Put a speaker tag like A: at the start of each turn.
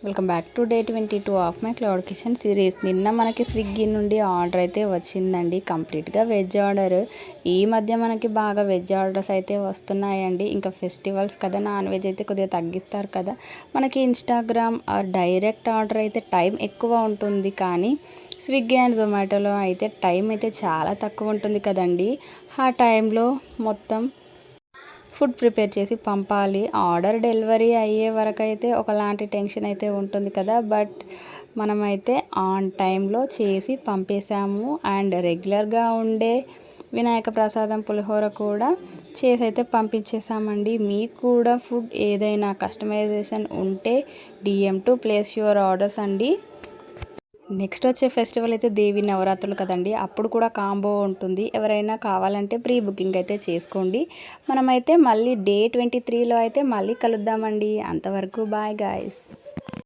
A: Welcome back to day 22 of my cloud kitchen series. నిన్న మనకి Swiggy నుండి order అయితే వచ్చిందండి, కంప్లీట్గా వెజ్ ఆర్డర్. ఈ మధ్య మనకి బాగా వెజ్ ఆర్డర్స్ అయితే వస్తున్నాయండి. ఇంకా ఫెస్టివల్స్ కదా, నాన్ వెజ్ అయితే కొద్దిగా తగ్గిస్తారు కదా. మనకి ఇన్స్టాగ్రామ్ ఆర్ డైరెక్ట్ ఆర్డర్ అయితే టైం ఎక్కువ ఉంటుంది, కానీ స్విగ్గీ అండ్ జొమాటోలో అయితే టైం అయితే చాలా తక్కువ ఉంటుంది కదండి. ఆ టైంలో మొత్తం ఫుడ్ ప్రిపేర్ చేసి పంపాలి. ఆర్డర్ డెలివరీ అయ్యే వరకు అయితే ఒకలాంటి టెన్షన్ అయితే ఉంటుంది కదా, బట్ మనమైతే ఆన్ టైంలో చేసి పంపేశాము. అండ్ రెగ్యులర్గా ఉండే వినాయక ప్రసాదం పులిహోర కూడా చేసి అయితే పంపించేసామండి. మీకు కూడా ఫుడ్ ఏదైనా కస్టమైజేషన్ ఉంటే DM to place your orders అండి. నెక్స్ట్ వచ్చే ఫెస్టివల్ అయితే దేవి నవరాత్రులు కదండి, అప్పుడు కూడా కాంబో ఉంటుంది. ఎవరైనా కావాలంటే ప్రీ బుకింగ్ అయితే చేసుకోండి. మనమైతే మళ్ళీ డే 23లో అయితే మళ్ళీ కలుద్దామండి. అంతవరకు బాయ్ గాయ్స్.